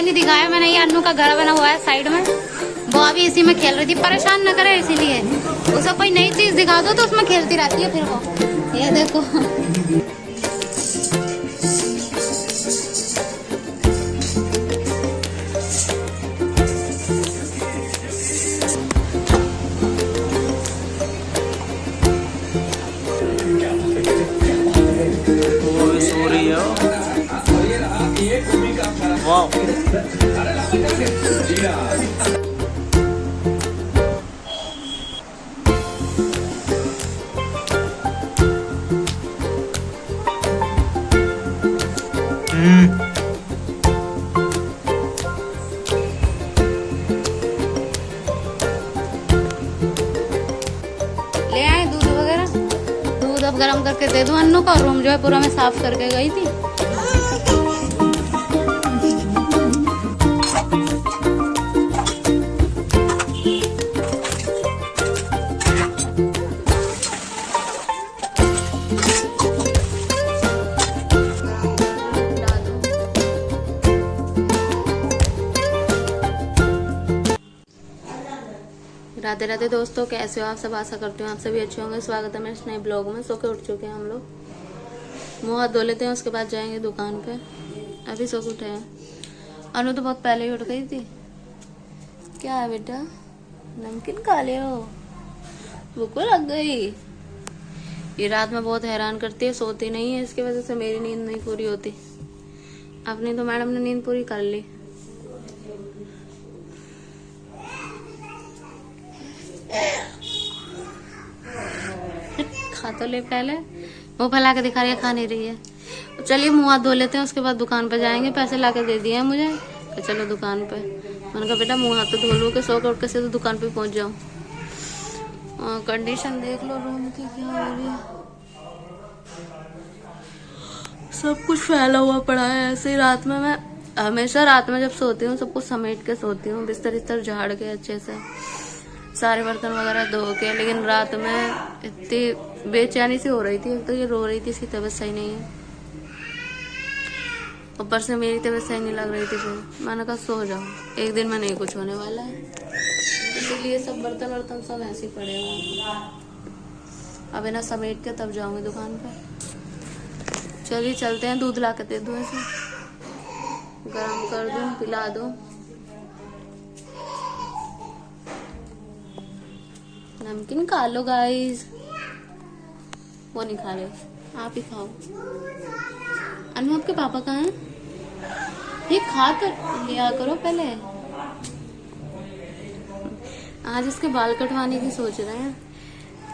नहीं दिखाया मैंने, ये अन्नू का घर बना हुआ है साइड में, वो अभी इसी में खेल रही थी, परेशान न करे इसीलिए। उसे कोई नई चीज दिखा दो तो उसमें खेलती रहती है फिर वो। ये देखो वाह ले आए दूध वगैरह, दूध अब गर्म करके दे दूं अन्नू का। रूम जो है पूरा मैं साफ करके गई थी। राधे राधे दोस्तों, कैसे हो आप सब? आशा करती हूँ आप सभी अच्छे होंगे। स्वागत है मेरे नए ब्लॉग में। सो के उठ चुके हैं हम लोग, मुँह हाथ धो लेते हैं, उसके बाद जाएंगे दुकान पे। अभी सो के उठे हैं। अनु तो बहुत पहले ही उठ गई थी। क्या है बेटा, नमकीन खा ले हो? भूख लग गई? ये रात में बहुत हैरान करती है, सोती नहीं है, इसकी वजह से मेरी नींद नहीं पूरी होती। अपनी तो मैडम ने नींद पूरी कर ली। खा तो ले पहले, वो फैला के दिखा रही है, खा नहीं रही है। चलिए मुँह हाथ धो लेते हैं, उसके बाद दुकान पे जाएंगे। पैसे ला के दे दिए हैं मुझे, तो चलो दुकान पे। मैंने कहा बेटा मुँह हाथ तो धो लूँ के सो के उठ के सीधे दुकान पे पहुंच जाऊँ। कंडीशन देख लो रूम की क्या हो रही है, सब कुछ फैला हुआ पड़ा है ऐसे ही। रात में मैं हमेशा रात में जब सोती हूँ सब कुछ समेट के सोती हूँ, बिस्तर इस्तर झाड़ के अच्छे से, सारे बर्तन वगैरह धो के। लेकिन रात में इतनी बेचैनी सी हो रही थी, तो ये रो रही थी, इसकी तबीयत सही नहीं है, ऊपर से मेरी तबीयत सही नहीं लग रही थी। फिर मैंने कहा सो जाओ, एक दिन में नहीं कुछ होने वाला है, इसीलिए सब बर्तन वर्तन सब ऐसे ही पड़े हुए। अब इन्हें समेट के तब जाऊंगी दुकान पे। चलिए चलते हैं, दूध ला के दे दूँ, ऐसे गर्म कर दूँ, पिला दूँ। नमकीन खा लो गाइस। वो नहीं खा रहे, आप ही खाओ। अनु आपके पापा कहाँ हैं? ये खा कर लिया करो पहले। आज इसके बाल कटवाने की सोच रहे हैं,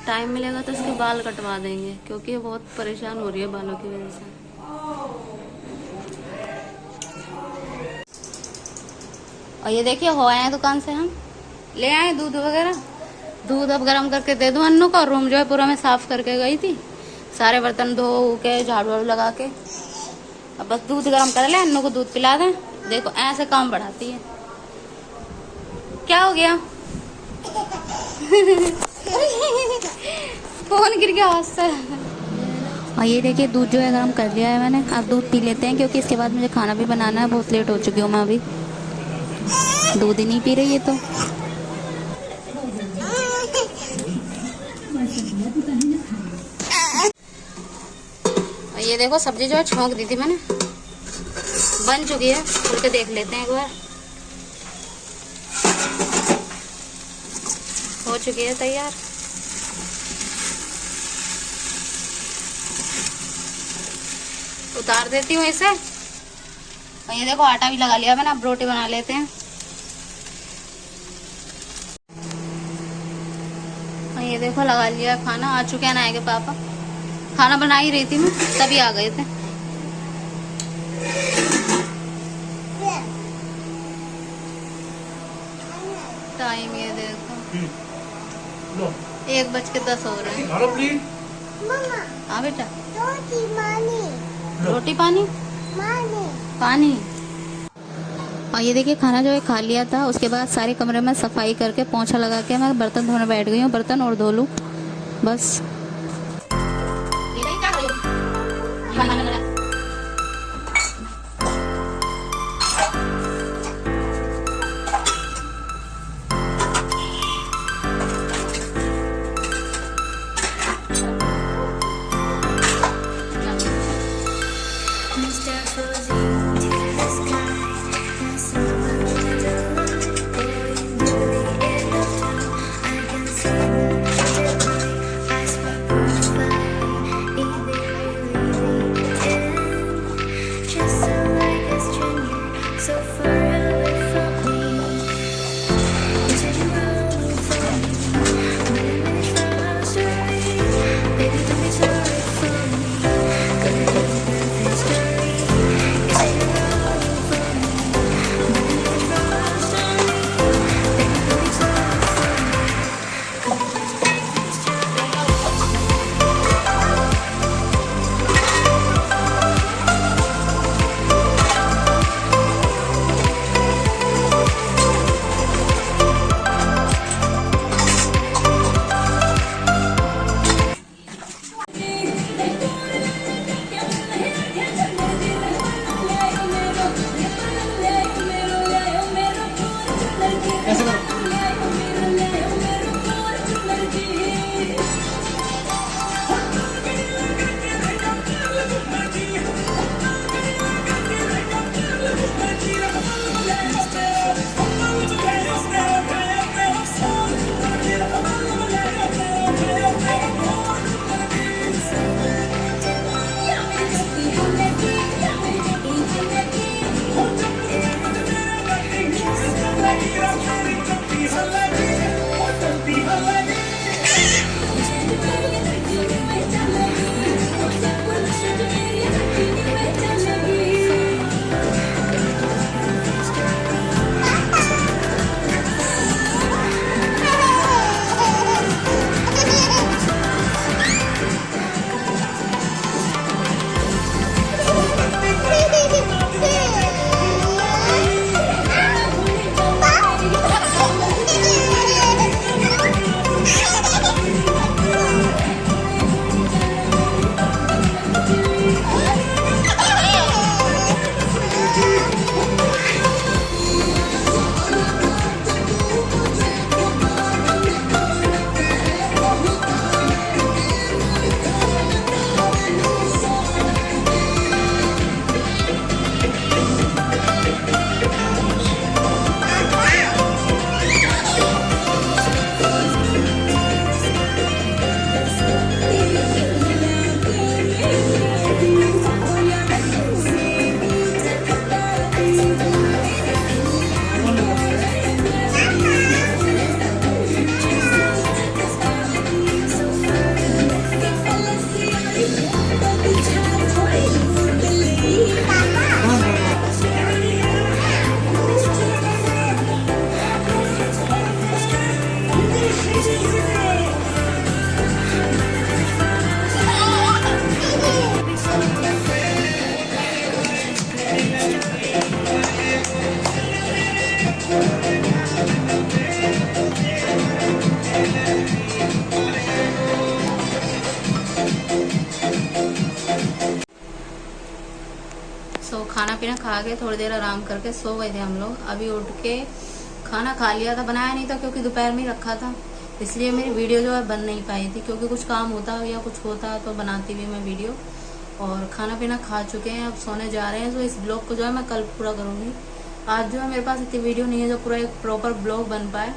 टाइम मिलेगा तो इसके बाल कटवा देंगे, क्योंकि ये बहुत परेशान हो रही है बालों की वजह से। और ये देखिए हो आए हैं दुकान से, हम ले आए दूध वगैरह। दूध अब गर्म करके दे दूं अन्नू का। रूम जो है पूरा मैं साफ करके गई थी, सारे बर्तन धो के झाड़ू वाड़ू लगा के। अब बस दूध गर्म कर ले, अन्नू को दूध पिला दें। देखो ऐसे काम बढ़ाती है। क्या हो गया? फोन गिर गया हाथ से। और ये देखिए दूध जो है गर्म कर लिया है मैंने। अब दूध पी लेते हैं, क्योंकि इसके बाद मुझे खाना भी बनाना है, बहुत लेट हो चुकी हूँ मैं। अभी दूध ही नहीं पी रही है तो। और ये देखो सब्जी जो है छोंक दी थी मैंने, बन चुकी है। खोल के देख लेते हैं एक बार। हो चुकी है तैयार। उतार देती हूँ इसे। और ये देखो आटा भी लगा लिया मैंने, अब रोटी बना लेते हैं। और ये देखो लगा लिया खाना। आ चुके हैं नाए के पापा, खाना बना ही रही थी मैं, तभी आ गए थे। टाइम ये देखो 1:10 हो रहे हैं। हाँ बेटा, रोटी पानी पानी। और ये देखिए खाना जो है खा लिया था, उसके बाद सारे कमरे में सफाई करके पोंछा लगा के मैं बर्तन धोने बैठ गई हूँ। बर्तन और धो लूँ बस। खाना पीना खा के थोड़ी देर आराम करके सो गए थे हम लोग। अभी उठ के खाना खा लिया था, बनाया नहीं था क्योंकि दोपहर में ही रखा था, इसलिए मेरी वीडियो जो है बन नहीं पाई थी, क्योंकि कुछ काम होता या कुछ होता तो बनाती भी मैं वीडियो। और खाना पीना खा चुके हैं, अब सोने जा रहे हैं। तो इस ब्लॉग को जो है मैं कल पूरा करूँगी। आज जो है मेरे पास इतनी वीडियो नहीं है जो पूरा एक प्रॉपर ब्लॉग बन पाए,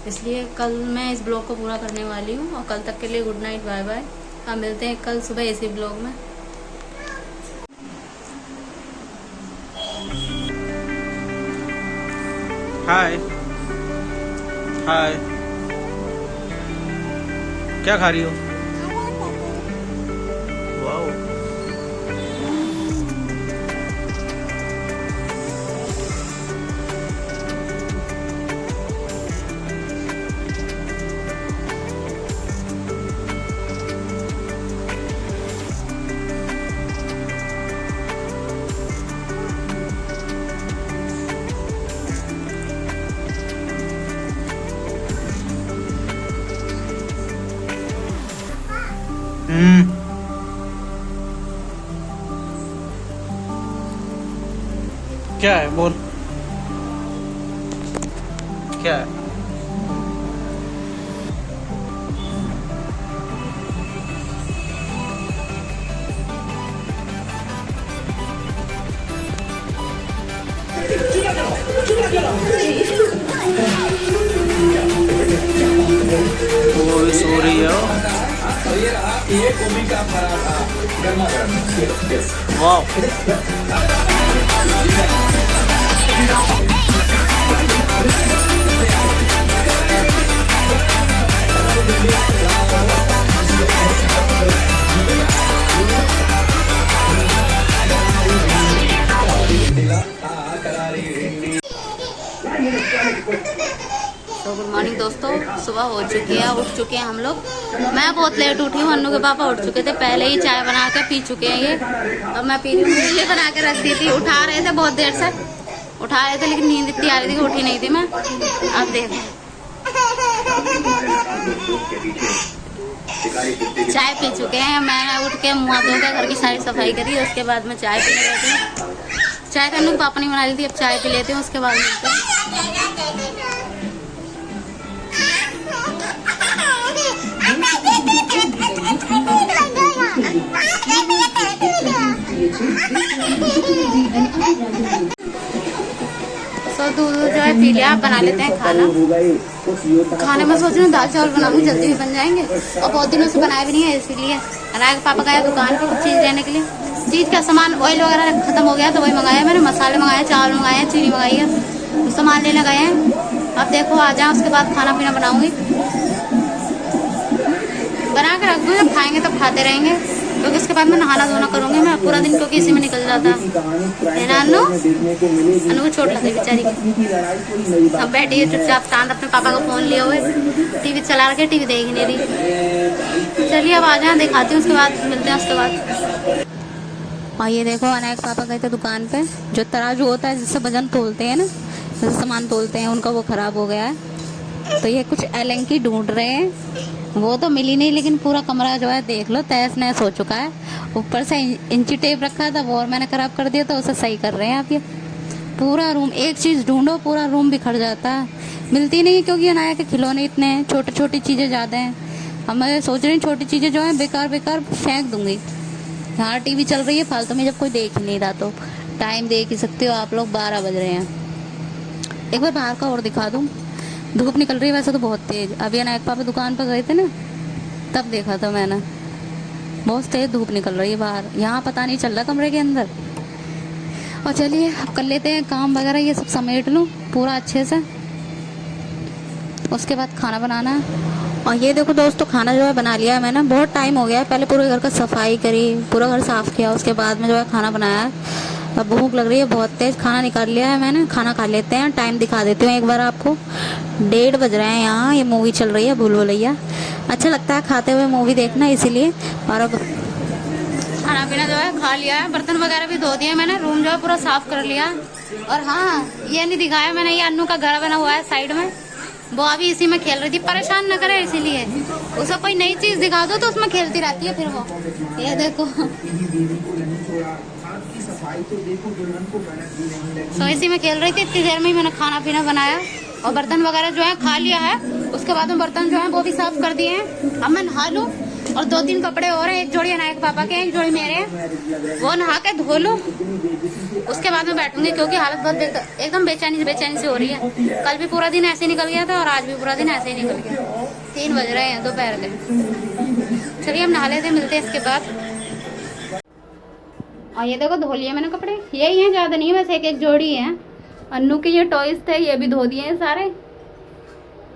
इसलिए कल मैं इस ब्लॉग को पूरा करने वाली हूँ। और कल तक के लिए गुड नाइट, बाय बाय। अब मिलते हैं कल सुबह इसी ब्लॉग में। हाय हाय, क्या खा रही हो? वाओ, क्या है? बोल, क्या है? वो भी सो रही है। ये गोभी का पराठा गर्मा गर्म। वाह, तो गुड मॉर्निंग दोस्तों, सुबह हो चुकी है, उठ चुके हैं हम लोग। मैं बहुत लेट उठी हूँ, अन्नू के पापा उठ चुके थे, पहले ही चाय बना के पी चुके हैं ये। अब मैं पी रही हूँ, ये बना के रख दी थी, उठा रहे थे बहुत देर से, उठा रहे थे लेकिन नींद इतनी आ रही थी कि उठी नहीं थी मैं। अब देखो चाय पी चुके हैं। मैं उठ के मुँह धो के घर की सारी सफाई करी, उसके बाद मैं चाय पीने बैठी हूँ। चाय तो अन्नू पापा ने बना ली थी, अब चाय पी लेते हैं, उसके बाद मिलते हैं। तो दूध जो है पी लिया, बना लेते हैं खाना। खाने में सोच रही हूँ दाल चावल बनाऊंगी, जल्दी भी बन जाएंगे, और बहुत दिनों से बनाए भी नहीं है, इसीलिए। राग पापा गया दुकान पे कुछ चीज़ लेने के लिए, चीज़ का सामान ऑयल वगैरह खत्म हो गया तो वही मंगाया मैंने, मसाले मंगाए, चावल मंगाए, चीनी मंगाई है, तो सामान लेने गए हैं। अब देखो आ जाए, उसके बाद खाना पीना बनाऊंगी, बना के रख दूँ, जब खाएंगे तब खाते रहेंगे, क्योंकि उसके बाद मैं नहाना धोना करूँगी मैं पूरा दिन, क्योंकि इसी में निकल जाता है ना। अन्नू को चोट लगी बेचारी की। अब बैठी है चुपचाप शांत, अपने पापा का फ़ोन लिए हुए, टीवी चला रखे, टीवी देख नहीं रही। चलिए अब आ जाए, दिखाती हूँ, उसके बाद मिलते हैं। उसके बाद और ये देखो अनायक पापा गए थे दुकान पे, जो तराजू होता है जिससे वजन तोलते हैं ना, जैसे सामान तोलते हैं, उनका वो ख़राब हो गया है, तो ये कुछ एलेंकी ढूंढ रहे हैं। वो तो मिली नहीं, लेकिन पूरा कमरा जो है देख लो तहस नहस हो चुका है। ऊपर से इंची टेप रखा था वो और मैंने ख़राब कर दिया, तो उसे सही कर रहे हैं आप। ये पूरा रूम, एक चीज़ ढूंढो पूरा रूम बिखर जाता है, मिलती नहीं, क्योंकि अनाया के खिलौने इतने हैं, छोटी छोटी चीज़ें ज़्यादा हैं। अब मैं सोच रही हूँ छोटी चीज़ें जो हैं बेकार बेकार फेंक दूँगी। हाँ टीवी चल रही है फालतू में, जब कोई देख ही नहीं रहा तो। टाइम देख ही सकते हो आप लोग, 12 बज रहे हैं। एक बार बाहर का और दिखा दूँ, धूप निकल रही है वैसे तो बहुत तेज़। अभी अनायक पापा दुकान पर गए थे ना, तब देखा था मैंने, बहुत तेज़ धूप निकल रही है बाहर, यहाँ पता नहीं चल रहा कमरे के अंदर। और चलिए अब कर लेते हैं काम वगैरह, ये सब समेट लूँ पूरा अच्छे से, उसके बाद खाना बनाना है। और ये देखो दोस्तों, खाना जो है बना लिया है मैंने, बहुत टाइम हो गया है। पहले पूरे घर का सफाई करी, पूरा घर साफ़ किया, उसके बाद में जो है खाना बनाया है। अब भूख लग रही है बहुत तेज़, खाना निकाल लिया है मैंने, खाना खा लेते हैं। टाइम दिखा देती हूँ एक बार आपको, 1:30 बज रहे हैं यहाँ, ये मूवी चल रही है भूल भुलैया। अच्छा लगता है खाते हुए मूवी देखना, इसीलिए। और अब खाना पीना जो है खा लिया है, बर्तन वगैरह भी धो दिए मैंने, रूम जो है पूरा साफ़ कर लिया। और हाँ ये नहीं दिखाया मैंने, ये अन्नू का घर बना हुआ है साइड में, वो अभी इसी में खेल रही थी, परेशान न करे इसीलिए। उसे कोई नई चीज़ दिखा दो तो उसमें खेलती रहती है फिर वो। ये देखो सो इसी में खेल रही थी। इतनी देर में ही मैंने खाना पीना बनाया और बर्तन वगैरह जो है खा लिया है। उसके बाद में बर्तन जो है वो भी साफ कर दिए हैं। अब मैं नहा लूँ और 2-3 कपड़े और हैं, एक जोड़ी अनायक पापा के, एक जोड़ी मेरे हैं, वो नहा के धो लूँ। उसके बाद में बैठूंगी क्योंकि हालत बहुत एकदम बेचैनी से हो रही है। कल भी पूरा दिन ऐसे ही निकल गया था और आज भी पूरा दिन ऐसे ही निकल गया। 3 बज रहे हैं दोपहर के। चलिए हम नहा लेते, मिलते हैं इसके बाद। और ये देखो धो लिए मैंने कपड़े, यही हैं, ज़्यादा नहीं है, बस एक जोड़ी है। अन्नू के ये टॉयज थे, ये भी धो दिए हैं सारे।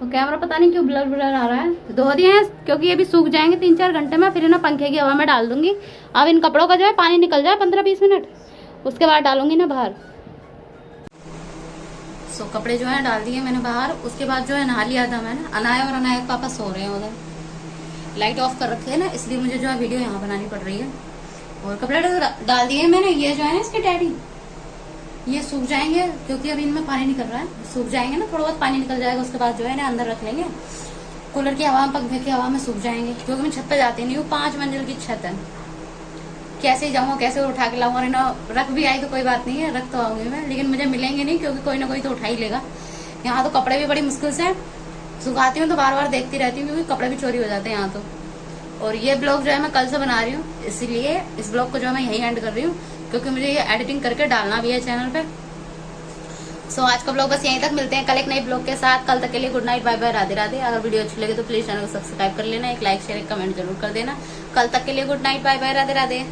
तो कैमरा पता नहीं क्यों ब्लर ब्लर आ रहा है। धो दिए हैं क्योंकि ये भी सूख जाएंगे 3-4 घंटे में, फिर ना पंखे की हवा में डाल दूंगी। अब इन कपड़ों का जो है पानी निकल जाए 15-20 मिनट, उसके बाद डालूंगी ना बाहर। सो कपड़े जो है डाल दिए मैंने बाहर। उसके बाद जो है नहा लिया था मैंने। अनाया और अनायक पापा सो रहे हैं उधर, लाइट ऑफ कर रखे है ना, इसलिए मुझे जो है वीडियो यहाँ बनानी पड़ रही है। और कपड़े डाल दिए मैंने। ये जो है ना इसके डैडी, ये सूख जाएंगे क्योंकि अभी इनमें पानी निकल रहा है। सूख जाएंगे ना, थोड़ा बहुत पानी निकल जाएगा, उसके बाद जो है ना अंदर रख लेंगे कूलर की हवा में, पंखे की हवा में सूख जाएंगे। क्योंकि मैं छत पे जाती नहीं हूँ, 5 मंजिल की छत है, कैसे जाऊँ, कैसे उठा के लाऊँ। और ना रख भी आई तो कोई बात नहीं है, रख तो आऊंगी मैं, लेकिन मुझे मिलेंगे नहीं क्योंकि कोई ना कोई तो उठा ही लेगा। यहाँ तो कपड़े भी बड़ी मुश्किल से सुखाती हूँ, तो बार बार देखती रहती हूँ क्योंकि कपड़े भी चोरी हो जाते हैं यहाँ तो। और ये ब्लॉग जो है मैं कल से बना रही हूँ, इसीलिए इस ब्लॉग को जो है मैं यहीं एंड कर रही हूँ क्योंकि मुझे ये एडिटिंग करके डालना भी है चैनल पे। सो आज का ब्लॉग बस यहीं तक, मिलते हैं कल एक नई ब्लॉग के साथ। कल तक के लिए good night, bye bye, Radhe Radhe. अगर वीडियो अच्छी लगे तो प्लीज चैनल को सब्सक्राइब कर लेना, एक लाइक शेयर एक कमेंट जरूर कर देना। कल तक के लिए good night, bye bye, Radhe Radhe.